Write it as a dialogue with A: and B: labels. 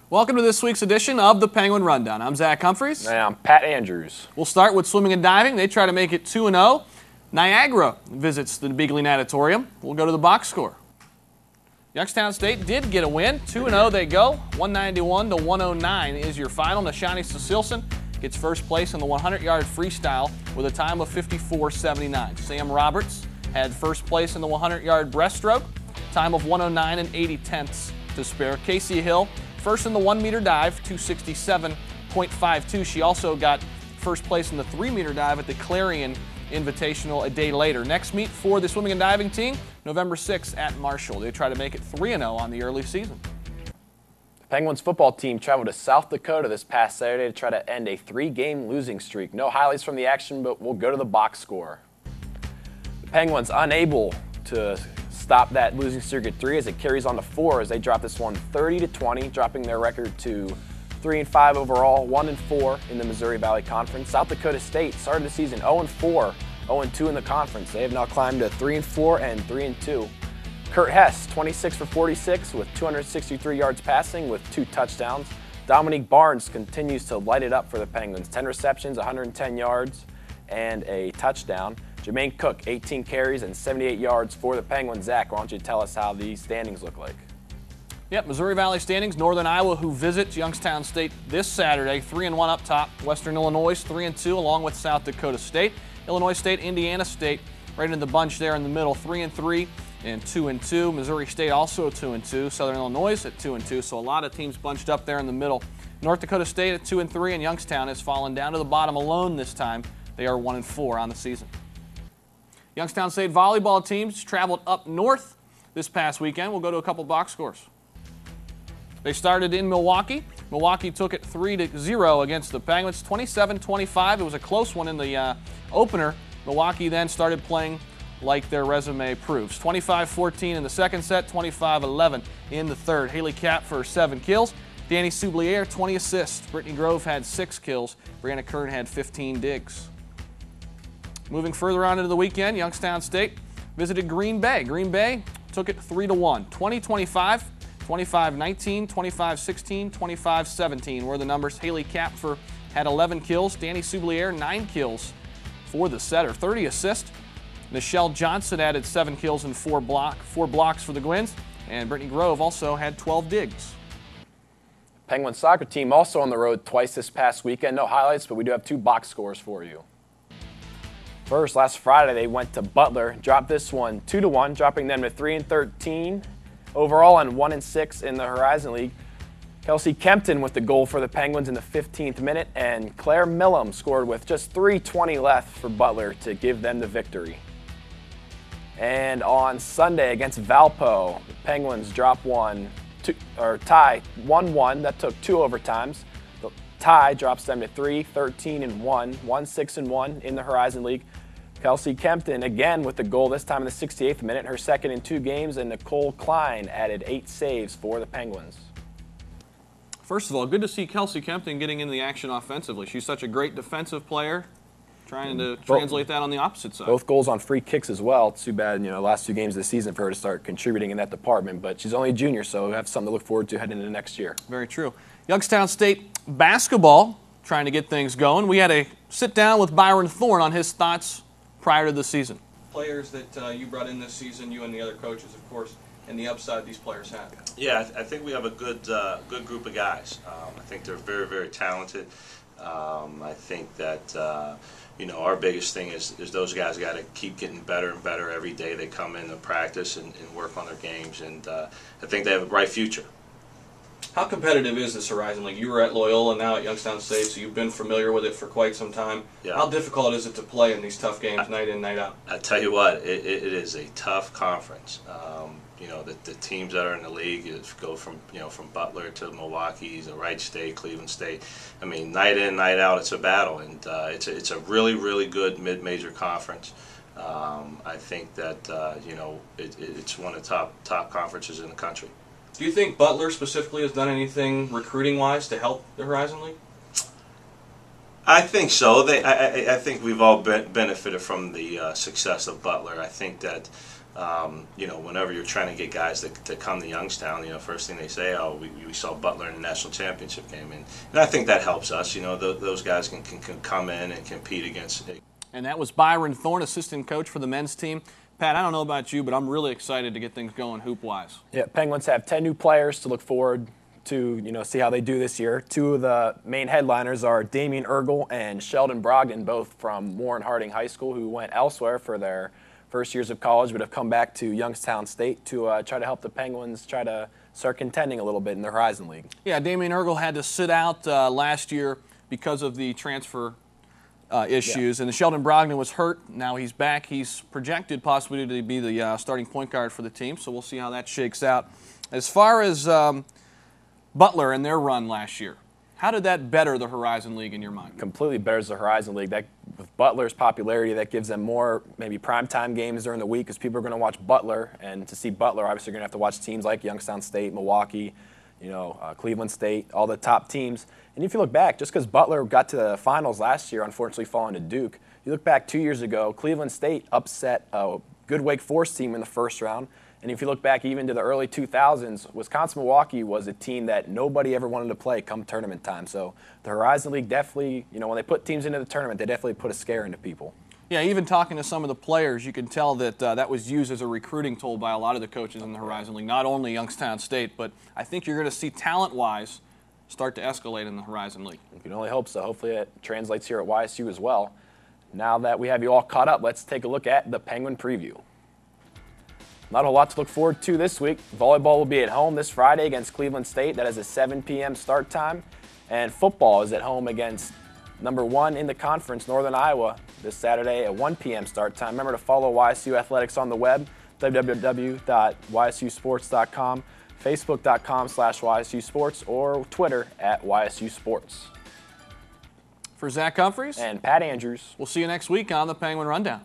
A: Welcome to this week's edition of the Penguin Rundown. I'm Zach Humphreys.
B: And I'm Pat Andrews.
A: We'll start with swimming and diving. They try to make it 2-0. Niagara visits the Beagley Natatorium. We'll go to the box score. Youngstown State did get a win. 2-0 they go. 191-109 is your final. Nashani Cecilson gets first place in the 100-yard freestyle with a time of 54.79. Sam Roberts had first place in the 100-yard breaststroke, time of 109 and 80 tenths to spare. Casey Hill first in the 1-meter dive, 267.52. She also got first place in the 3-meter dive at the Clarion Invitational a day later. Next meet for the swimming and diving team, November 6th at Marshall. They try to make it 3-0 on the early season.
B: The Penguins football team traveled to South Dakota this past Saturday to try to end a 3-game losing streak. No highlights from the action, but we'll go to the box score. The Penguins unable to stop that losing streak at 3 as it carries on to 4 as they drop this one 30-20, dropping their record to 3-5 overall, 1-4 in the Missouri Valley Conference. South Dakota State started the season 0-4, 0-2 in the conference. They have now climbed to 3-4 and 3-2. Kurt Hess, 26 for 46 with 263 yards passing with 2 touchdowns. Dominique Barnes continues to light it up for the Penguins. 10 receptions, 110 yards, and a touchdown. Jermaine Cook, 18 carries and 78 yards for the Penguins. Zach, why don't you tell us how these standings look like?
A: Yep, Missouri Valley standings. Northern Iowa, who visits Youngstown State this Saturday, 3-1 up top. Western Illinois, 3-2, along with South Dakota State. Illinois State, Indiana State, right in the bunch there in the middle, 3-3 and 2-2. Missouri State also 2-2. Southern Illinois at 2-2, so a lot of teams bunched up there in the middle. North Dakota State at 2-3, and Youngstown has fallen down to the bottom alone this time. They are 1-4 on the season. Youngstown State volleyball teams traveled up north this past weekend. We'll go to a couple box scores. They started in Milwaukee. Milwaukee took it 3-0 against the Penguins, 27-25. It was a close one in the opener. Milwaukee then started playing like their resume proves. 25-14 in the second set, 25-11 in the third. Haley Kapp for 7 kills. Danny Soublier, 20 assists. Brittany Grove had 6 kills. Brianna Kern had 15 digs. Moving further on into the weekend, Youngstown State visited Green Bay. Green Bay took it 3-1. 20-25, 25-19, 25-16, 25-17 were the numbers. Haley Kapfer had 11 kills. Danny Soublier, 9 kills for the setter. 30 assists. Nichelle Johnson added 7 kills and 4 blocks for the Gwins. And Brittany Grove also had 12 digs.
B: Penguins soccer team also on the road twice this past weekend. No highlights, but we do have 2 box scores for you. First, last Friday, they went to Butler, dropped this one 2-1, dropping them to 3-13 overall and 1-6 in the Horizon League. Kelsey Kempton with the goal for the Penguins in the 15th minute, and Claire Millam scored with just 3:20 left for Butler to give them the victory. And on Sunday against Valpo, the Penguins drop tie 1-1. That took 2 overtimes. The tie drops them to 3-13-1, 1-6-1 in the Horizon League. Kelsey Kempton again with the goal, this time in the 68th minute, her second in 2 games, and Nicole Klein added 8 saves for the Penguins.
A: First of all, good to see Kelsey Kempton getting in the action offensively. She's such a great defensive player, trying to translate that on the opposite side.
B: Both goals on free kicks as well. It's too bad, last 2 games of the season for her to start contributing in that department, but she's only a junior, so we have something to look forward to heading into next year.
A: Very true. Youngstown State basketball, trying to get things going. We had a sit down with Byron Thorne on his thoughts prior to the season.
C: Players that you brought in this season, you and the other coaches, of course, and the upside these players have.
D: Yeah, I think we have a good group of guys. I think they're very, very talented. I think that our biggest thing is those guys got to keep getting better and better every day. They come in to practice and work on their games, and I think they have a bright future.
C: How competitive is this Horizon League? You were at Loyola, now at Youngstown State, so you've been familiar with it for quite some time.
D: Yeah.
C: How difficult is it to play in these tough games, night in, night out?
D: I tell you what, it is a tough conference. The teams that are in the league go from Butler to Milwaukee, to Wright State, Cleveland State. I mean, night in, night out, it's a battle, and it's a really, really good mid-major conference. I think that it's one of the top conferences in the country.
C: Do you think Butler specifically has done anything recruiting-wise to help the Horizon League?
D: I think so. I think we've all benefited from the success of Butler. I think that You know, whenever you're trying to get guys to come to Youngstown, you know, first thing they say, oh, we saw Butler in the national championship game. And I think that helps us. You know, those guys can come in and compete against it.
A: And that was Byron Thorne, assistant coach for the men's team. Pat, I don't know about you, but I'm really excited to get things going hoop-wise.
B: Yeah, Penguins have 10 new players to look forward to, you know, see how they do this year. Two of the main headliners are Damian Ergel and Sheldon Brogdon, both from Warren Harding High School, who went elsewhere for their first years of college, but have come back to Youngstown State to try to help the Penguins try to start contending a little bit in the Horizon League. Yeah,
A: Damian Ergel had to sit out last year because of the transfer issues, and Sheldon Brogdon was hurt. Now he's back. He's projected possibly to be the starting point guard for the team, so we'll see how that shakes out. As far as Butler and their run last year, how did that better the Horizon League in your mind?
B: Completely betters the Horizon League. That, with Butler's popularity, that gives them more maybe primetime games during the week because people are going to watch Butler, and to see Butler, obviously you're going to have to watch teams like Youngstown State, Milwaukee, you know, Cleveland State, all the top teams. And if you look back, just because Butler got to the finals last year, unfortunately falling to Duke, you look back 2 years ago, Cleveland State upset a good Wake Forest team in the first round. And if you look back even to the early 2000s, Wisconsin-Milwaukee was a team that nobody ever wanted to play come tournament time. So the Horizon League definitely, you know, when they put teams into the tournament, they definitely put a scare into people.
A: Yeah, even talking to some of the players, you can tell that that was used as a recruiting tool by a lot of the coaches in the Horizon League, not only Youngstown State, but I think you're going to see talent-wise start to escalate in the Horizon League.
B: You can only hope so. Hopefully it translates here at YSU as well. Now that we have you all caught up, let's take a look at the Penguin preview. Not a lot to look forward to this week. Volleyball will be at home this Friday against Cleveland State. That is a 7 p.m. start time. And football is at home against number 1 in the conference, Northern Iowa, this Saturday at 1 p.m. start time. Remember to follow YSU Athletics on the web, www.ysusports.com, facebook.com/YSU Sports, or Twitter @YSU Sports.
A: For Zach Humphreys
B: and Pat Andrews,
A: we'll see you next week on the Penguin Rundown.